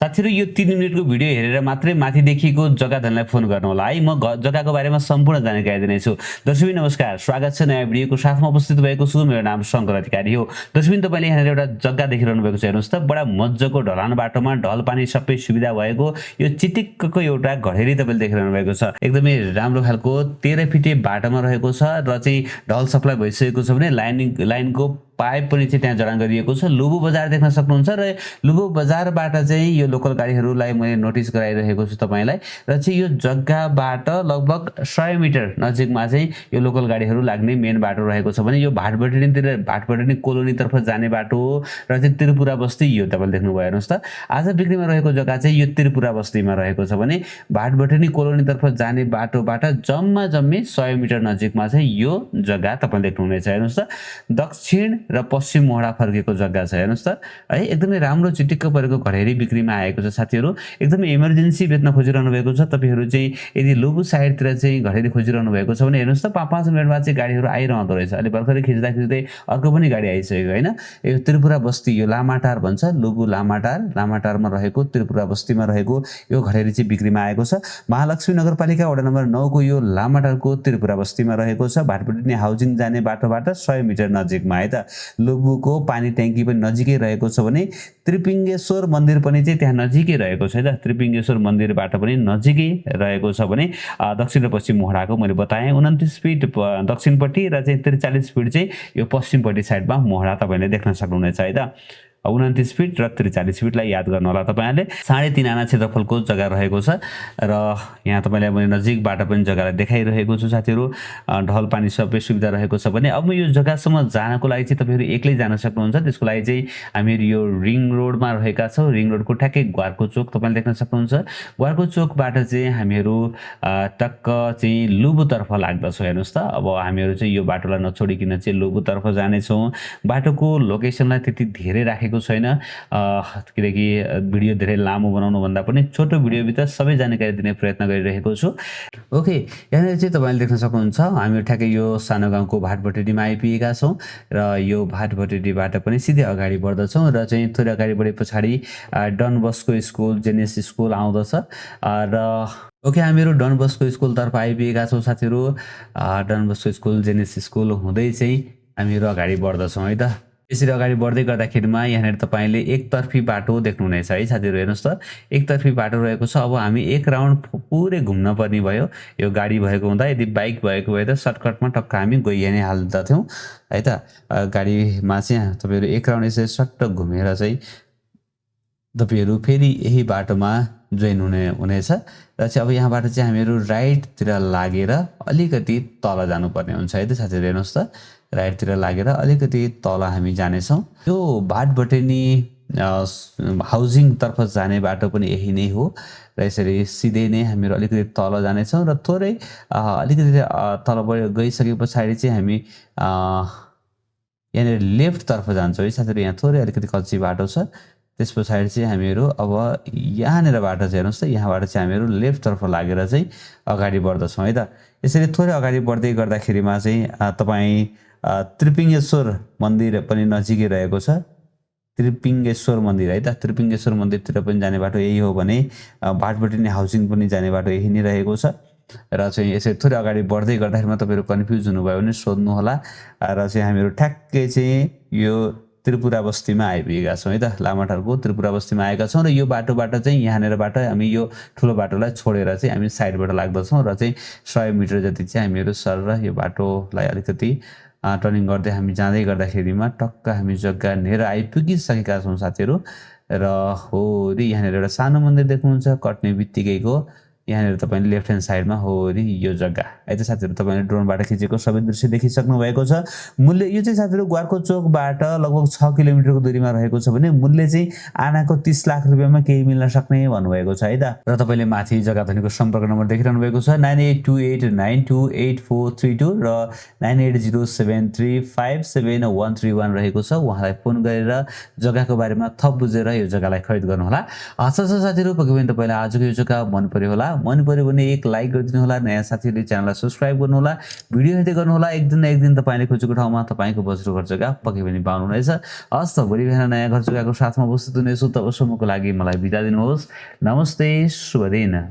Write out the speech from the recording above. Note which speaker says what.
Speaker 1: साथीहरु यो 3 मिनेटको भिडियो हेरेर मात्रै माथि देखिएको जग्गा धनलाई फोन गर्नु होला है। म जग्गाको बारेमा सम्पूर्ण जानकारी दिनेछु। दर्शकबिन नमस्कार, स्वागत छ नयाँ भिडियोको साथमा उपस्थित भएको छु। मेरो नाम शंकर अधिकारी हो। दर्शकबिन तपाईले यहाँ एउटा जग्गा देखिरहनु भएको छ, हेर्नुस् त। बडा मज्जाको ढलान बाटोमा ढल पानी सबै सुविधा भएको यो चिटिक्कको एउटा घडेरी तपाईले देखिरहनु भएको छ। एकदमै राम्रो खालको 13 फिटे बाटोमा रहेको छ र चाहिँ ढल सप्लाई भइसकेको छ भने लाइनको पाइप पनि चाहिँ त्यहाँ जडान गरिएको छ। लुबु बजार देख्न सक्नुहुन्छ र लुबु बजारबाट चाहिँ यो लोकल गाडीहरूलाई मैले नोटिस गराइरहेको छु तपाईलाई। र चाहिँ यो जग्गाबाट लगभग 100 मिटर नजिकमा चाहिँ यो लोकल गाडीहरू लाग्ने मेन बाटो रहेको छ भने यो भाटबटनी कोलोनीतर्फ जाने बाटो हो। र चाहिँ त्रिपुरा बस्ती यो तपाईले देख्नुभयो, हेर्नुस् त। आज बिक्रीमा रहेको जग्गा चाहिँ यो त्रिपुरा बस्तीमा रहेको छ भने भाटबटनी कोलोनीतर्फ जाने बाटोबाट जम्मै 100 मिटर नजिकमा चाहिँ यो जग्गा तपाईले देख्नुहुनेछ, हेर्नुस् त। दक्षिण र पश्चिम मोहडा फर्केको जग्गा छ, हेर्नुस् त है। एकदमै राम्रो चिटिक्क परेको घडेरी बिक्रीमा आएको छ साथीहरु। एकदमै इमर्जेन्सी बेच्न खोजिरहनु भएको छ तपाईहरु चाहिँ यदि लुबु साइडतिर चाहिँ घडेरी खोजिरहनु भएको छ भने हेर्नुस् त 5-5 मिनेटमा चाहिँ गाडीहरु आइरहँदो रहेछ। अलि भर्खरै खिच्दै अर्को पनि गाडी आइसक्यो हैन। यो त्रिपुरा बस्ती, यो लामाटार भन्छ, लुबु लामाटारमा रहेको त्रिपुरा बस्तीमा रहेको यो घडेरी चाहिँ बिक्रीमा आएको छ। महालक्ष्मी नगरपालिका वडा नम्बर 9 को यो लामाटारको त्रिपुरा बस्तीमा रहेको छ। भाटबटनी हाउसिङ जाने बाटोबाट 100 मिटर नजिकमा है त। लुबुको पानी ट्याङ्की पनि नजिकै रहेको छ भने त्रिपिङ्गेश्वर मन्दिर पनि चाहिँ त्यहाँ नजिकै रहेको छ है त। त्रिपिङ्गेश्वर मन्दिरबाट पनि नजिकै रहेको छ भने दक्षिण र पश्चिम मोहडाको मैले बताएँ 29 फिट दक्षिणपट्टि र चाहिँ 43 फिट चाहिँ यो पश्चिमपट्टि साइडमा मोहडा तपाईले देख्न सक्नुहुनेछ है त। 29 फिट र 43 फिटलाई याद गर्नु होला तपाईहरुले। 3.5 आना क्षेत्रफलको जग्गा रहेको छ र यहाँ तपाईलाई मैले नजिकबाट पनि जग्गालाई देखाइरहेको छु साथीहरु। ढल पानी सबै सुविधा रहेको छ भने अब यो जग्गासम्म जानको लागि चाहिँ तपाईहरु एक्लै जान सक्नुहुन्छ। त्यसको लागि चाहिँ हामीहरु यो रिङ रोडमा रहेका छौं। रिङ रोडको ठ्याक्कै ग्वारको चोक तपाईले देख्न सक्नुहुन्छ। ग्वारको चोकबाट चाहिँ हामीहरु टक्क चाहिँ लुबुतर्फ लाग्दछौं, हेर्नुस् त। अब हामीहरु चाहिँ यो बाटोलाई नछोडिकिन चाहिँ लुबुतर्फ जाने छौं। बाटोको लोकेसनलाई त्यति धेरै राखेको छैन किनकि भिडियो धेरै लामो बनाउनु भन्दा पनि छोटो भिडियो भित्र सबै जानकारी दिने प्रयत्न गरिरहेको छु। ओके, यहाँ चाहिँ तपाईले देख्न सक्नुहुन्छ हामी ठ्याक्कै यो सानो गाउँको भाटबटनीमा आइपुगेका छौं र यो भाटबटनीबाट पनि सिधै अगाडि बढ्दछौं र चाहिँ थोरै अगाडि बढे पछाडी done Bosco school, Jannes school आउँदछ र ओके हामीहरु डन बस्को स्कुल तर्फ आइपुगेका छौं साथीहरु। Done Bosco school, Jannes school हुँदै चाहिँ हामीहरु अगाडि बढ्दछौं है त। यसरी अगाडि बढ्दै गर्दाखेरिमा यहाँ तपाईले एकतर्फी बाटो देख्नुहुनेछ है साथीहरु, हेर्नुस् त। एकतर्फी बाटो रहेको छ। अब हामी एक राउन्ड पुरै घुम्न पर्ने भयो। यो गाडी भएको हुँदा, यदि बाइक भएको भए त सर्टकटमा टक्क हामी गइहाल्ने हाल्दथ्यौं है त। गाडीमा चाहिँ तपाईहरु एक राउन्ड यसरी सट्ट घुमेर चाहिँ तपाईहरु फेरि यही बाटोमा जोइन हुनेछ र चाहिँ अब यहाँबाट चाहिँ हामीहरु राइटतिर लागेर अलिकति तल जानुपर्ने हुन्छ है त साथीहरु, हेर्नुस् त। राइटतिर लागेर अलिकति तल हामी जानेछौं। यो भाटबटनी हाउसिङ तर्फ जाने बाटो पनि यही नै हो र यसरी सिधै नै हामीहरु अलिकति तल जानेछौं र थोरै अलिकति तल गइसके पछाडी चाहिँ हामी यहाँ लेफ्ट तर्फ जान्छौं है साथीहरु। यहाँ थोरै अलिकति कच्ची बाटो छ। त्यस पछाडी चाहिँ हामीहरु अब यहाँनिरबाट चाहिँ हेर्नुस् त, यहाँबाट चाहिँ हामीहरु लेफ्ट तर्फ लागेर चाहिँ अगाडि बढ्दछौं है त। यसरी थोरै अगाडि बढ्दै गर्दाखेरिमा चाहिँ तपाई त्रिपिङ्गेश्वर मन्दिर पनि नजिकै रहेको छ। त्रिपिङ्गेश्वर मन्दिर है त। त्रिपिङ्गेश्वर मन्दिरतिर पनि जाने बाटो यही हो भने भाटबटनी हाउसिङ पनि जाने बाटो यही नै रहेको छ र चाहिँ यसरी थोरै अगाडि बढ्दै गर्दाखेरिमा तपाईहरु कन्फ्युज हुनुभयो भने सोध्नु होला र चाहिँ हामीहरु ठ्याक्कै चाहिँ यो त्रिपुरा बस्तीमा आइपुगेका छौं है त। लामाटारको त्रिपुरा बस्तीमा आएका छौं र यो बाटोबाट चाहिँ यहाँनिरबाट हामी यो ठुलो बाटोलाई छोडेर चाहिँ हामी साइडबाट लाग्दछौं र चाहिँ 100 मिटर जति चाहिँ हामीहरु सर यो बाटोलाई अलिकति टर्निङ गर्दै हामी जाँदै गर्दाखेरिमा टक्क हामी जग्गा लिएर आइपुगिसकेका छौं साथीहरु। र हो रि यहाँनिर एउटा सानो मन्दिर देख्नुहुन्छ कट्ने बित्तिकैको। यहाँनिर तपाईले लेफ्ट ह्यान्ड साइडमा हो रि यो जग्गा है त साथीहरु। तपाईले ड्रोनबाट खिचेको सबै दृश्य देखिसक्नु भएको छ। मूल्य यो चाहिँ साथीहरु ग्वारको चोकबाट लगभग 6 किलोमिटरको दूरीमा रहेको छ भने मूल्य चाहिँ आनाको 30 लाख रुपैयाँमा केही मिल्न सक्ने भन्नुभएको छ है त। र तपाईले माथि जग्गा धनीको सम्पर्क नम्बर देखिरहनु भएको छ 9828928432 र 9807357131 रहेको छ। उहाँलाई फोन गरेर जग्गाको बारेमा थप बुझेर यो जग्गालाई खरिद गर्नु होला। साथीहरु पक्कै पनि तपाईलाई आजको यो जग्गा मन पर्यो होला। मन पर्यो भने एक लाइक गरिदिनु होला, नयाँ साथीहरूले च्यानललाई सब्स्क्राइब गर्नु होला, भिडियो हेर्दै गर्नु होला। एक दिन न एक दिन तपाईले खोजेको ठाउँमा तपाईको बजेटको घर जग्गा पक्कै पनि पाउनुहुनेछ। हस् त भोलि बिहान नयाँ घर जग्गाको साथमा उपस्थित हुनेछु। तबसम्मको लागि मलाई बिदा दिनुहोस्। नमस्ते, शुभ दिन।